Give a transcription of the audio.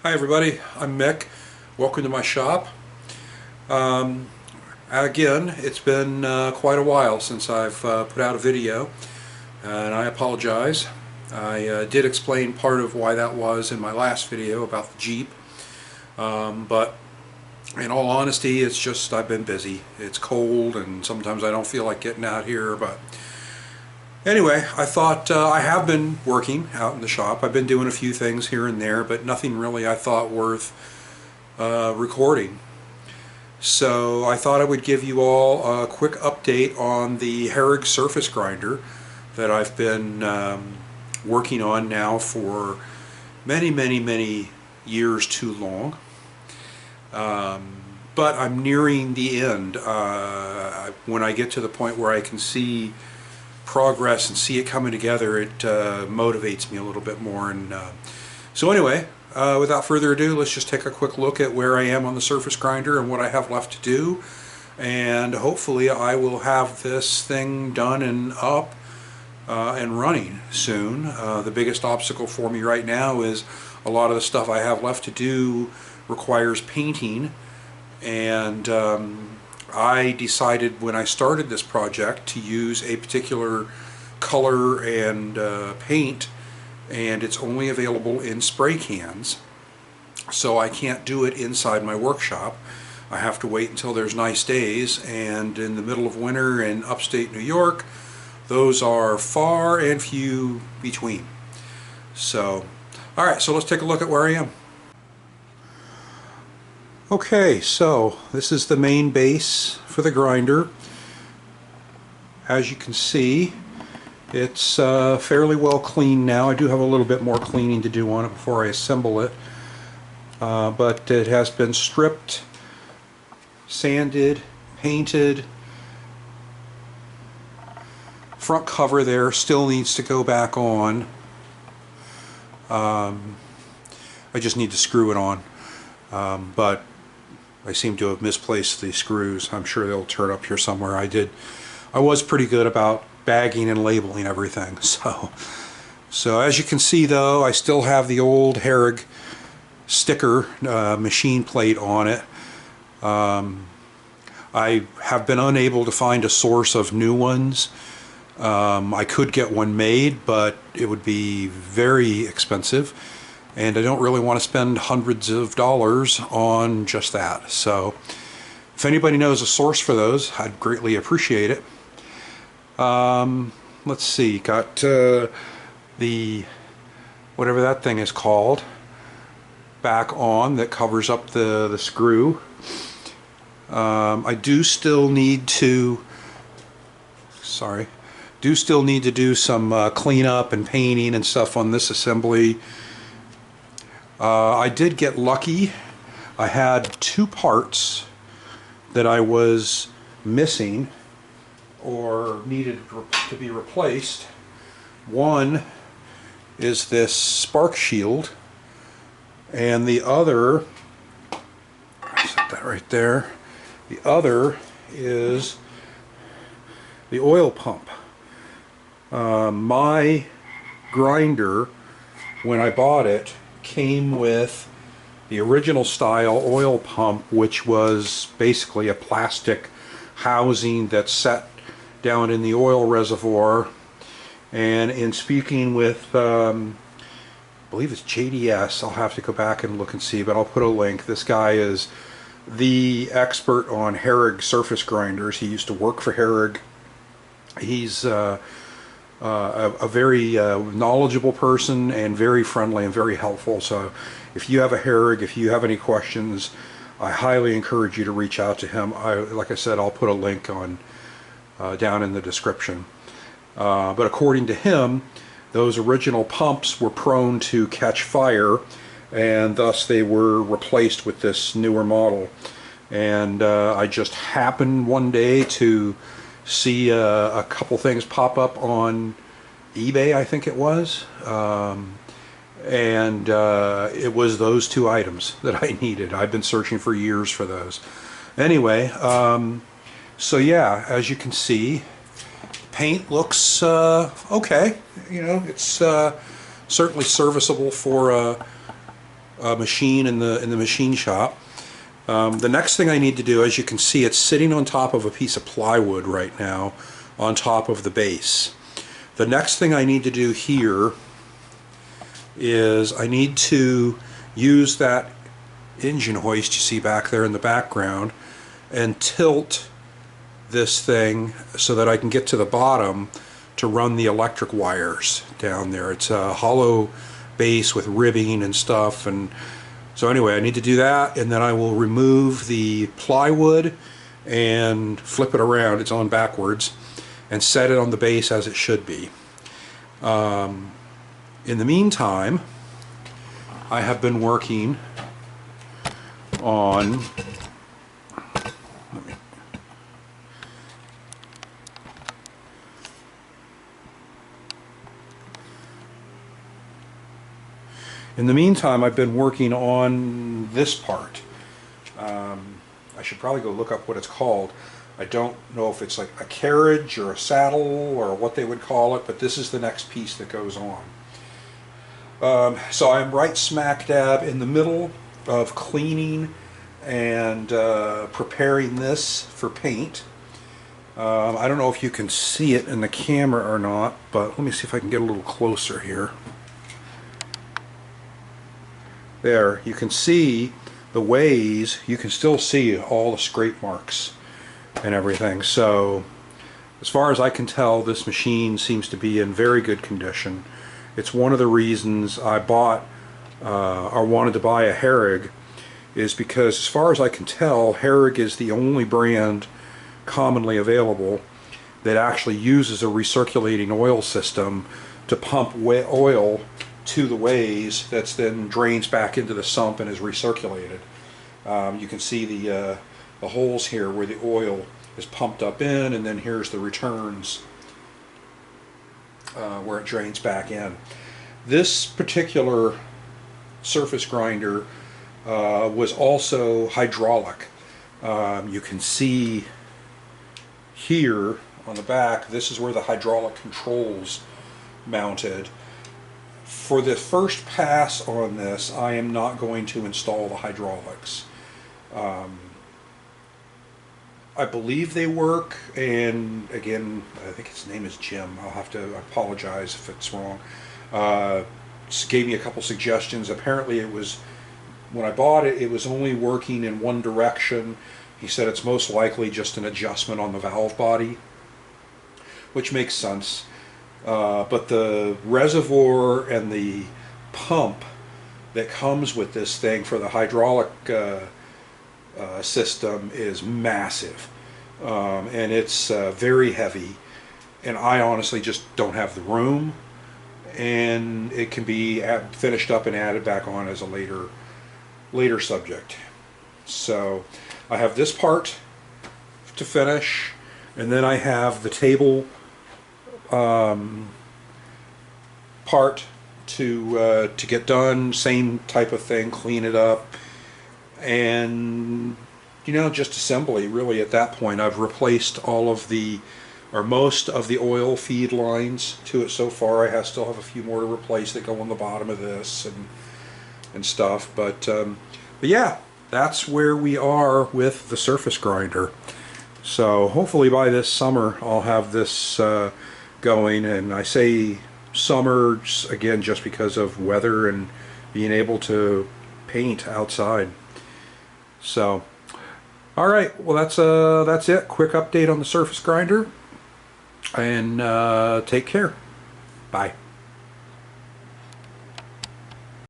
Hi everybody, I'm Mick. Welcome to my shop. Um, Again, it's been quite a while since I've put out a video, and I apologize. I did explain part of why that was in my last video about the Jeep, but in all honesty, it's just I've been busy. It's cold and sometimes I don't feel like getting out here, but anyway, I thought I have been working out in the shop. I've been doing a few things here and there, but nothing really I thought worth recording. So I thought I would give you all a quick update on the Herrig surface grinder that I've been working on now for many years too long. But I'm nearing the end. When I get to the point where I can see progress and see it coming together, it motivates me a little bit more. And so anyway, without further ado, let's just take a quick look at where I am on the surface grinder and what I have left to do. And hopefully I will have this thing done and up and running soon. The biggest obstacle for me right now is a lot of the stuff I have left to do requires painting, and I decided when I started this project to use a particular color and paint, and it's only available in spray cans, so I can't do it inside my workshop. I have to wait until there's nice days, and in the middle of winter in upstate New York, those are far and few between. So, alright, so let's take a look at where I am. Okay, so this is the main base for the grinder. As you can see, it's fairly well cleaned now. I do have a little bit more cleaning to do on it before I assemble it. But it has been stripped, sanded, painted. Front cover there still needs to go back on. I just need to screw it on. But I seem to have misplaced the screws. I'm sure they'll turn up here somewhere. I was pretty good about bagging and labeling everything. So as you can see though, I still have the old Herrig sticker machine plate on it. I have been unable to find a source of new ones. I could get one made, but it would be very expensive, and I don't really want to spend hundreds of dollars on just that. So if anybody knows a source for those, I'd greatly appreciate it. Let's see, got the whatever that thing is called back on that covers up the screw. I do still need to do some cleanup and painting and stuff on this assembly. I did get lucky. I had two parts that I was missing or needed to be replaced. One is this spark shield, and the other, set that right there, the other is the oil pump. My grinder, when I bought it, came with the original style oil pump, which was basically a plastic housing that sat down in the oil reservoir. And in speaking with I believe it's JDS, I'll have to go back and look and see, but I'll put a link. This guy is the expert on Herrig surface grinders. He used to work for Herrig. He's a very knowledgeable person and very friendly and very helpful. So if you have a Herrig, if you have any questions, I highly encourage you to reach out to him. Like I said, I'll put a link on down in the description. But according to him, those original pumps were prone to catch fire, and thus they were replaced with this newer model. And I just happened one day to see a couple things pop up on eBay, I think it was, and it was those two items that I needed. I've been searching for years for those. Anyway, so yeah, as you can see, paint looks okay. You know, it's certainly serviceable for machine in the machine shop. The next thing I need to do, as you can see, it's sitting on top of a piece of plywood right now, on top of the base. The next thing I need to do here is I need to use that engine hoist you see back there in the background and tilt this thing so that I can get to the bottom to run the electric wires down there. It's a hollow base with ribbing and stuff, and so anyway, I need to do that, and then I will remove the plywood and flip it around, it's on backwards, and set it on the base as it should be. In the meantime, I have been working on I've been working on this part. I should probably go look up what it's called. I don't know if it's like a carriage or a saddle or what they would call it, but this is the next piece that goes on. So I'm right smack dab in the middle of cleaning and preparing this for paint. I don't know if you can see it in the camera or not, but let me see if I can get a little closer here. There, you can see the ways, you can still see all the scrape marks and everything. So as far as I can tell, this machine seems to be in very good condition. It's one of the reasons I bought or wanted to buy a Herrig, is because as far as I can tell, Herrig is the only brand commonly available that actually uses a recirculating oil system to pump oil to the ways that's then drains back into the sump and is recirculated. You can see the holes here where the oil is pumped up in, and then here's the returns where it drains back in. This particular surface grinder was also hydraulic. You can see here on the back, this is where the hydraulic controls mounted. For the first pass on this, I am not going to install the hydraulics. I believe they work, and again, I think his name is Jim. I'll have to apologize if it's wrong. Just gave me a couple suggestions. Apparently it was, when I bought it, it was only working in one direction. He said it's most likely just an adjustment on the valve body, which makes sense. But the reservoir and the pump that comes with this thing for the hydraulic system is massive, and it's very heavy, and I honestly just don't have the room, and it can be finished up and added back on as a later subject. So I have this part to finish, and then I have the table part to get done. Same type of thing, clean it up, and just assembly really. At that point, I've replaced all of the, or most of the oil feed lines to it so far. I still have a few more to replace that go on the bottom of this and stuff, but yeah, that's where we are with the surface grinder. So hopefully by this summer I'll have this going, and I say summer again just because of weather and being able to paint outside. So alright, well that's it. Quick update on the surface grinder, and take care. Bye.